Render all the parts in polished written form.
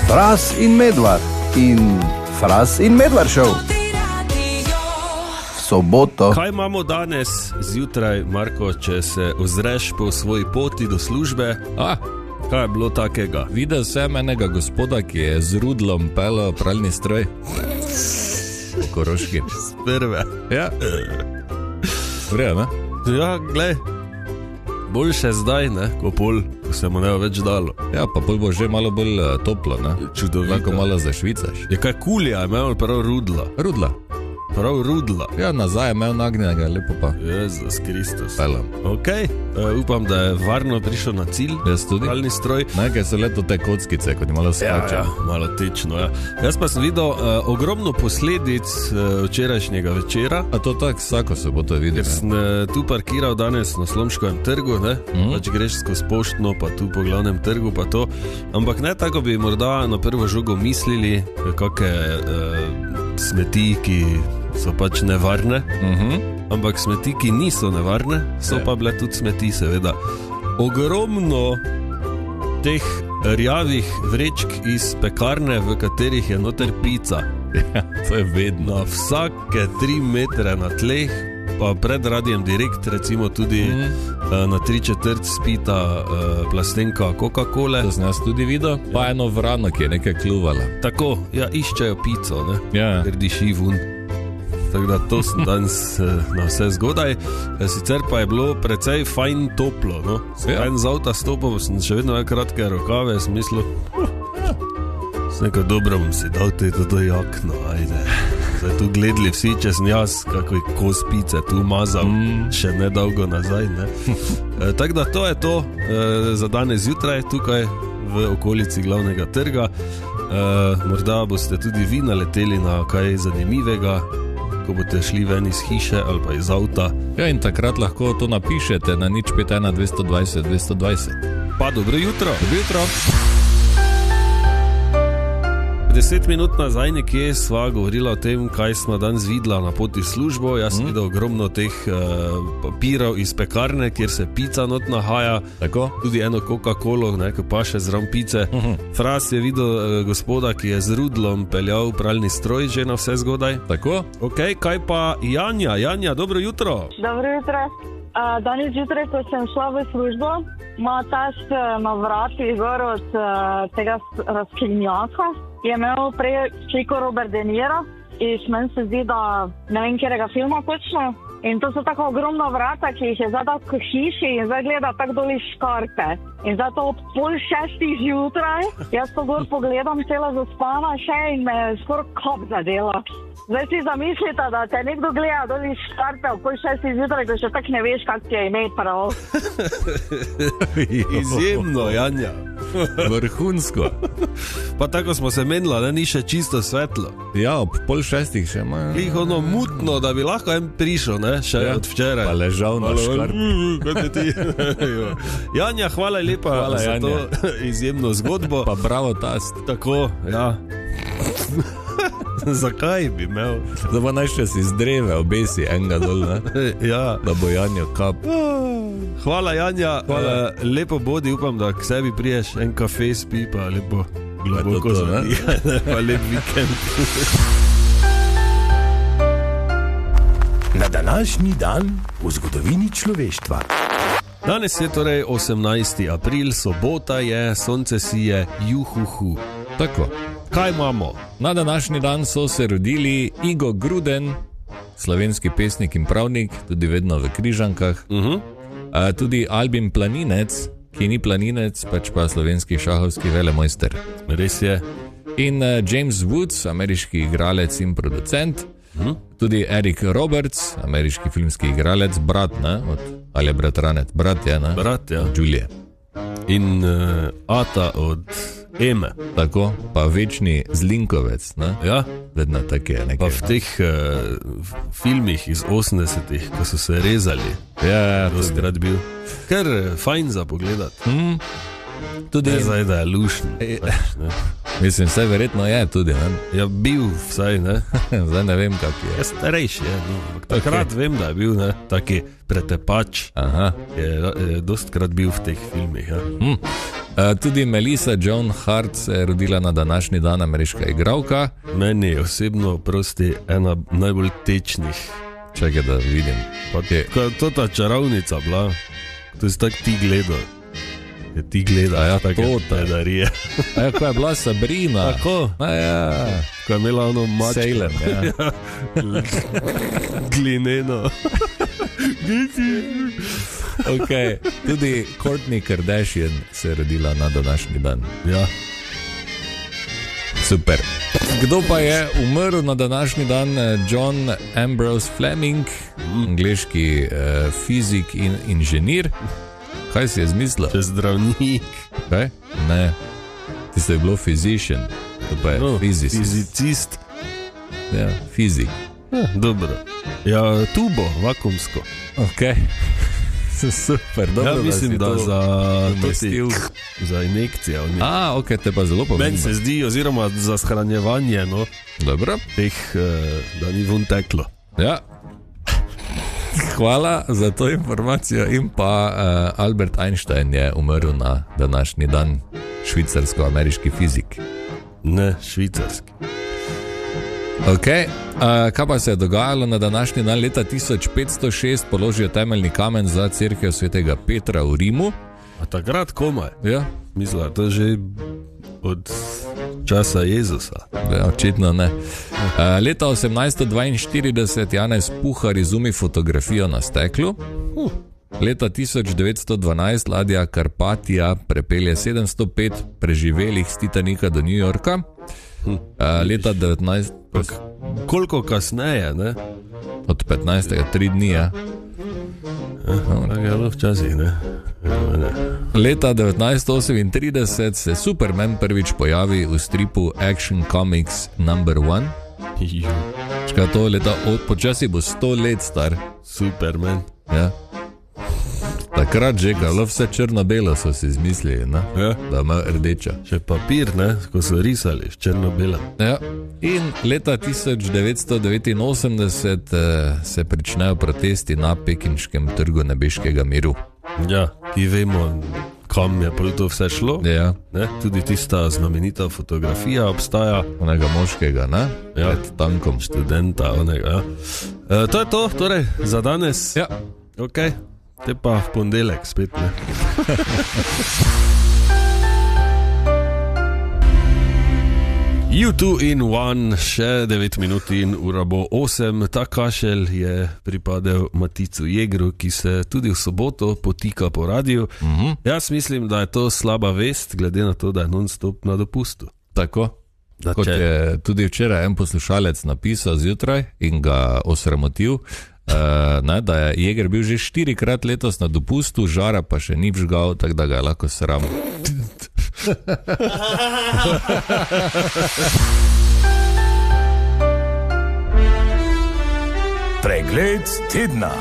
Fras in Medvard in Fras in Medvard show. Soboto. Kaj imamo danes zjutraj, Marko, če se ozreš po svoji poti do službe? Kaj je bilo takega? Videl sem enega gospoda, ki je z rudlom pelal pralni stroj. V Koroški. Prve. Ja. Vrejo, ne? Ja, glej. Boljše zdaj, ne, ko pol, ko se mu ne bo več dalo. Ja, pa pol bo že malo bolj toplo, ne? Čudovito. Lahko malo zašvicaš. Je kaj kulija, je imel prav rudla. Rudla. Prav rudla. Ja, nazaj je imel nagnjenega, lepo pa. Jezus Kristus. Pelam. Ok, upam, da je varno prišel na cilj. Jaz tudi. Pralni stroj. Nekaj so leto te kockice, kot je malo skače. Ja, malo tečno, ja. Jaz pa sem videl ogromno posledic včerajšnjega večera. A to tak vsako soboto vidim. Ker sem tu parkiral danes na Slomškovem trgu, ne? Pač greš skozi Poštno, pa tu po glavnem trgu, pa to. Ampak ne tako bi morda na prvo žogo mislili, kakšne smeti, ki so pač nevarne. Ampak smeti, ki niso nevarne, so pa bile tudi smeti, seveda. Ogromno teh rjavih vrečk iz pekarne, v katerih je noter pica. Ja, to je vedno. Na vsake 3 metre na tleh, pa pred Radiem Direkt recimo tudi na 3/4 spita plastenka Coca-Cole. To sem jaz tudi videl. Pa eno vrano, ki je nekaj kluvala. Tako, ja, iščejo pico, ne? Ja. Ker diši vun. Tako da to sem danes na vse zgodaj. Sicer pa je bilo precej fajn toplo, no? Sem z avta stopil, sem še vedno kratke rokave, sem mislil, nekaj dobro bom si dal to jakno, ajde. Zdaj tu gledali vsi, če sem jaz kakoj kos pice tu mazal, še nedolgo nazaj, ne? Tako da to je to za danes zjutraj tukaj v okolici glavnega trga. Morda boste tudi vi naleteli na kaj zanimivega, ko boste šli ven iz hiše ali pa iz avta. Ja, in takrat lahko to napišete na 051 220 220. Pa dobro jutro. Dobro jutro. 10 minut nazaj nekje sva govorila o tem, kaj smo danes videla na poti v službo. Jaz sem videl ogromno teh papirov iz pekarne, kjer se pica not nahaja. Tako? Tudi eno Coca-Colo, ko pa še zraven pice. Fras je videl gospoda, ki je z rudlom peljal pralni stroj že na vse zgodaj. Tako? Ok, kaj pa Janja? Janja, dobro jutro. Dobro jutro. Danes jutraj, ko sem šla v službo, ima tast na vrati gor od tega razklinjaka. Je imel prej sliko Robert De Niro in meni se zdi, da ne vem, kjerega filma točno. In to so tako ogromna vrata, ki jih je zdaj tako v hiši in zdaj gleda tako doli škarpe. In zdaj to ob 5:30 zjutraj, jaz to gor pogledam, cela zaspana še in me skoraj kop zadela. Zdaj si zamislite, da te nekdo gleda doli škarpe ob 5:30 zjutraj, ko še tako ne veš, kak ti je ime prav. Izjemno, Janja. Vrhunsko. Pa tako smo se menila, da ni še čisto svetlo. Ja, ob 5:30 še ima. Glih ono mutno, da bi lahko en prišel, ne, še od včeraj. Pa ležal na škarpi. Kaj ti? Janja, hvala lepa za to izjemno zgodbo. Pa bravo tast. Tako, ja. Zakaj bi imel? Da pa naj še si zdreve obesi enega dol, ne? Ja. Da bo Janjo kap. Hvala, Janja. Lepo bodi, upam, da k sebi priješ en kafe spi, pa lepo globoko zadihaj, pa lep vikend. Na današnji dan v zgodovini človeštva. Danes je torej 18. april, sobota je, sonce sije, juhuhu. Tako. Kaj imamo? Na današnji dan so se rodili Igo Gruden, slovenski pesnik in pravnik, tudi vedno v Križankah. Tudi Albin Planinec, ki ni planinec, pač pa slovenski šahovski velemojster. Res je. In James Woods, ameriški igralec in producent. Tudi Eric Roberts, ameriški filmski igralec, brat, ne? Ali je bratranec? Brat je, ne? Brat, ja. Julie. In Ata od Eme. Tako, pa večni Zlinkovec, ne? Ja. Vedno take nekaj. Pa v teh filmih iz 80-ih, ko so se rezali. Ja, dostikrat bil. Ker fajn za pogledat. Tudi ne zdaj, da je lušen. Mislim, vse verjetno je tudi, ne? Ja, bil vsaj, ne? Zdaj ne vem, kak je. Ja, starejši je. Takrat vem, da je bil, ne? Taki pretepač. Aha. Je dostikrat bil v teh filmih, ja. Tudi Melissa Joan Hart se je rodila na današnji dan, ameriška igralka. Meni je osebno prosti ena najbolj tečnih. Čakaj, da vidim. To ta čarovnica bila, to si tak ti gledal. Je ti gledal, ja, tako to pedarije. Ko je bila Sabrina. Tako? Ja. Ko je imela ono mačko. Salem, ja. Glineno. Okay. Tudi Kourtney Kardashian se je rodila na današnji dan. Ja. Super. Kdo pa je umrl na današnji dan? John Ambrose Fleming, angleški fizik in inženir. Kaj si je zmislil? Če zdravnik. Kaj? Ne. Tisto je bilo physician. To pa je fizicist. Ja, fizik. Dobro. Ja, tubo, vakumsko. Ok. Super, dobro. Ja, mislim, da za injekcije. Ok, te pa zelo pomembno. Meni se zdi, oziroma za shranjevanje, no. Dobro. Teh, da ni vun teklo. Ja. Hvala za to informacijo. In pa Albert Einstein je umrl na današnji dan, švicarsko-ameriški fizik. Ne, švicarski. Ok, kaj pa se je dogajalo na današnji dan? Leta 1506 položijo temeljni kamen za cerkev svetega Petra v Rimu. A takrat komaj? Ja. Mislim, to je že od časa Jezusa. Ja, očitno ne. Leta 1842 Janez Puhar izumi fotografijo na steklu. Leta 1912 ladja Karpatija prepelje 705 preživelih s Titanika do New Yorka. Leta 19... Koliko kasneje, ne? Od 15. 3 dni, ja. Tako je bilo včasih, ne? Leta 1938 se Superman prvič pojavi v stripu Action Comics No. 1. Škaj to leta, počasi bo 100 let star. Superman. Ja. Takrat že, kaj vse črno-belo so si izmislili, ne? Ja. Da ima rdeča. Še papir, ne? Ko so risali črno-belo. Ja. In leta 1989 se pričnejo protesti na pekinškem trgu nebeškega miru. Ja, ki vemo, kam je to vse šlo. Ja. Ne? Tudi tista znamenita fotografija obstaja. Onega moškega, ne? Ja. Pred tankom. Študenta, onega, ja. To je to, torej, za danes. Ja. Ok, te pa v ponedeljek spet, ne? U2 in One, še 9 minut in ura bo 8. Ta kašelj je pripadel Maticu Jegru, ki se tudi v soboto potika po radiju. Jaz mislim, da je to slaba vest, glede na to, da je non-stop na dopustu. Tako. Kot je tudi včeraj en poslušalec napisal zjutraj in ga osramotil, da je Jeger bil že 4-krat letos na dopustu, žara pa še ni vžgal, tako da ga je lahko sram. Pregled tedna.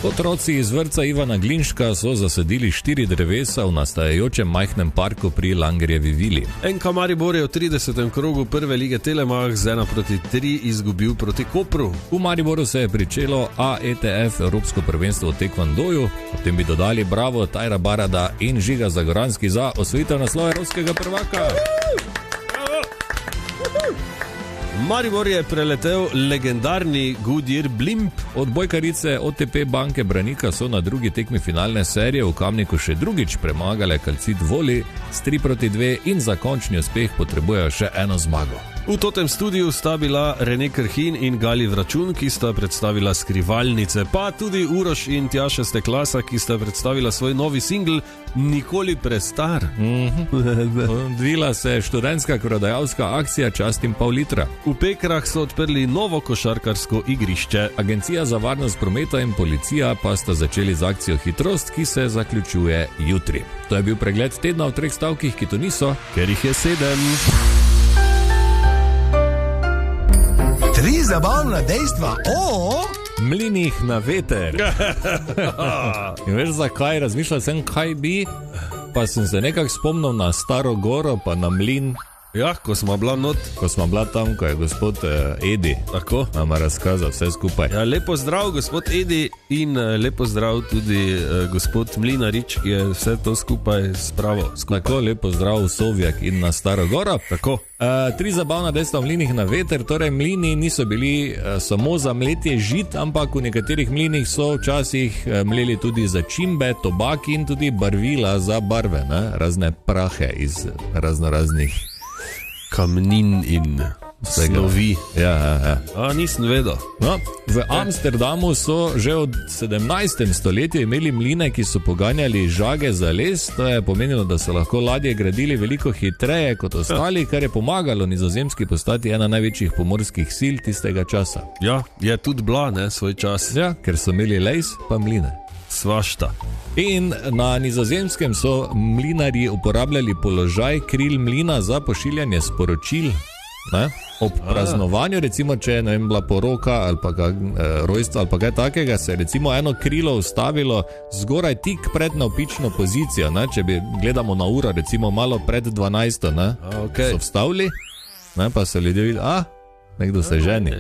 Otroci iz vrtca Ivana Glinška so zasadili 4 drevesa v nastajajočem majhnem parku pri Langerjevi vili. NK Maribor je v 30. krogu prve lige Telemach z 1-3 izgubil proti Kopru. V Mariboru se je pričelo AETF Evropsko prvenstvo v tekvandoju. Potem bi dodali bravo Tajra Barada in Žiga Zagoranski za osvojitev naslova evropskega prvaka. Maribor je preletel legendarni Goodyear Blimp. Odbojkarice OTP Banke Branika so na drugi tekmi finalne serije v Kamniku še drugič premagale Calcit Voli s 3-2 in za končni uspeh potrebujejo še eno zmago. V totem studiu sta bila Rene Krhin in Gali Vračun, ki sta predstavila Skrivalnice, pa tudi Uroš in Tjaša Steklasa, ki sta predstavila svoj novi singl Nikoli prestar. Odvila se je študentska krvodajalska akcija Častim pol litra. V Pekrah so odprli novo košarkarsko igrišče. Agencija za varnost prometa in policija pa sta začeli z akcijo Hitrost, ki se zaključuje jutri. To je bil pregled tedna v 3 stavkih, ki to niso, ker jih je 7. 3 zabavna dejstva o mlinih na veter. In veš zakaj? Razmišljal sem, kaj bi, pa sem se nekako spomnil na Staro Goro, pa na mlin Ja, ko smo bila not. Ko smo bila tam, ko je gospod Edi Tako. nama razkazal vse skupaj. Ja, lepo zdrav, gospod Edi, in lepo zdrav tudi gospod Mlinarič, ki je vse to skupaj spravil. Tako, lepo zdrav v Sovjak in na Staro Goro. Tako. 3 zabavna dejstva o mlinih na veter. Torej, mlini niso bili samo za mletje žit, ampak v nekaterih mlinih so včasih mleli tudi začimbe, tobak in tudi barvila za barve, ne? Razne prahe iz raznoraznih kamnin in snovi. Ja. Nisem vedel. No, v Amsterdamu so že od 17. stoletja imeli mline, ki so poganjali žage za les. To je pomenilo, da so lahko ladje gradili veliko hitreje kot ostali, kar je pomagalo Nizozemski postati ena največjih pomorskih sil tistega časa. Ja, je tudi bila, ne, svoj čas. Ja, ker so imeli les pa mline. Svašta. In na Nizozemskem so mlinarji uporabljali položaj kril mlina za pošiljanje sporočil, ne? Ob praznovanju, recimo, če je bila poroka ali pa rojstvo ali pa kaj takega, se je recimo eno krilo ustavilo zgoraj tik pred navpično pozicijo, ne? Če bi gledamo na uro, recimo malo pred 12, ne? So vstavili, ne? Pa so ljudje videli, nekdo se ženi.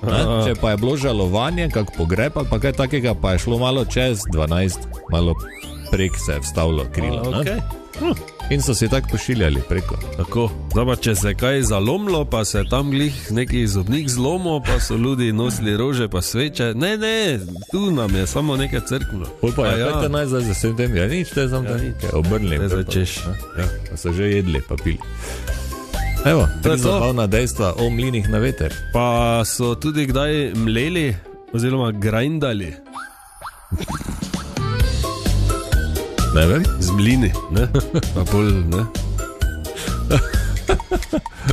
Ne? Če pa je bilo žalovanje, kak pogreb ali pa kaj takega, pa je šlo malo čez 12, malo prek se je vstavilo krilo. In so se tako pošiljali preko. Tako. Zdaj, če se je kaj zalomilo, pa se je tam glih neki zobnik zlomil, pa so ljudi nosili rože pa sveče. Ne, tu nam je samo nekaj crkvilo. Pa je kaj najzaj za vsem tem, nič, te sem tam obrnili. Ne začeš. Pa so že jedli, pa pili. Evo, to je zabavna dejstva o mlinih na veter. Pa so tudi kdaj mleli oziroma grindali. Ne vem. Z mlini, ne? Pa bolj, ne?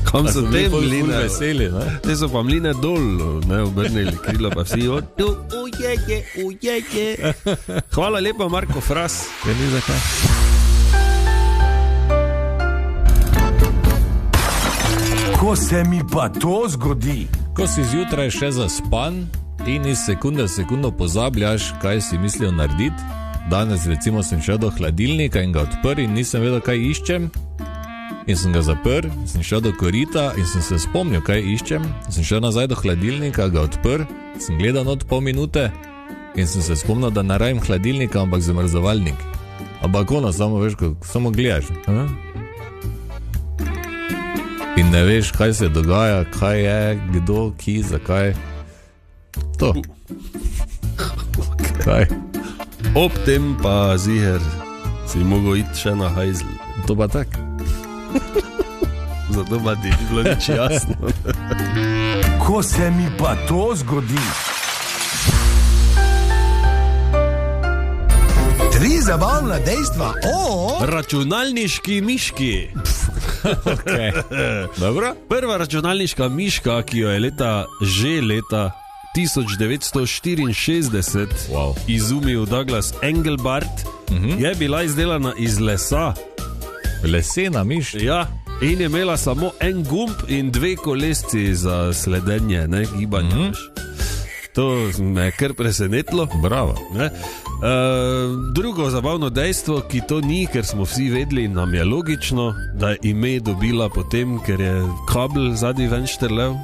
Kam so te mline? Veseli, ne? Te so pa mline dol, ne, obrnili krilo, pa vsi ujeke. Hvala lepa, Marko Fras. Ja, ni zakaj. Ko se mi pa to zgodi? Ko si zjutraj še zaspan in iz sekunde v sekundo pozabljaš, kaj si mislil narediti. Danes recimo sem šel do hladilnika in ga odprl in nisem vedel, kaj iščem. In sem ga zaprl, sem šel do korita in sem se spomnil, kaj iščem. Sem šel nazaj do hladilnika, ga odprl, sem gledal not pol minute in sem se spomnil, da ne rabim hladilnika, ampak zamrzovalnik. Ampak ono, samo veš, samo gledaš. In ne veš, kaj se dogaja, kaj je, kdo, ki, zakaj. To. Kaj? Ob tem pa ziher si mogel iti še na hajzl. To pa tak. Zato pa ti ni bilo nič jasno. Ko se mi pa to zgodi? 3 zabavna dejstva o računalniški miški. Okay. Dobro. Prva računalniška miška, ki jo je leta 1964 izumil Douglas Engelbart, je bila izdelana iz lesa. Lesena miš? Ja, in je imela samo en gumb in 2 kolesci za sledenje, ne, gibanje. To me je kar presenetilo. Bravo. Ne? Drugo zabavno dejstvo, ki to ni, ker smo vsi vedeli, nam je logično, da je ime dobila potem, ker je kabel zadnji ven štrlev,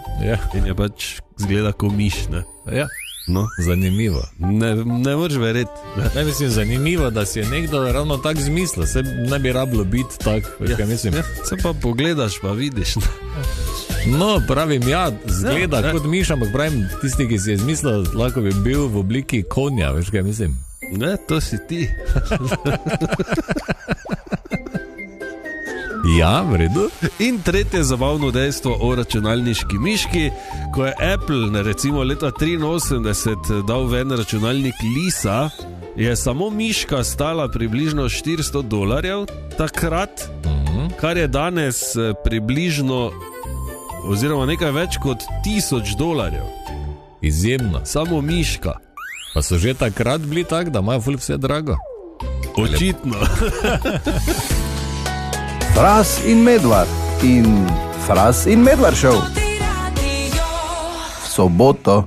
in je pač zgleda ko miš. Ne? Ja. No. Zanimivo. Ne moreš verjeti. Ne, mislim, zanimivo, da si je nekdo ravno tak zmislil. Se ne bi rabilo biti tak, kaj mislim. Se pa pogledaš, pa vidiš. No, pravim, zgleda kot miš, ampak pravim, tisti, ki si je zmislil, lahko bi bil v obliki konja, veš kaj mislim. Ne, to si ti. Ja, v redu. In tretje zabavno dejstvo o računalniški miški, ko je Apple recimo leta 1983 dal ven računalnik Lisa, je samo miška stala približno $400 takrat, kar je danes približno oziroma nekaj več kot $1000. Izjemno. Samo miška. Pa so že takrat bili tak, da imajo ful vse drago? Očitno. Fras in Medvard in Fras in Medvard Show v soboto.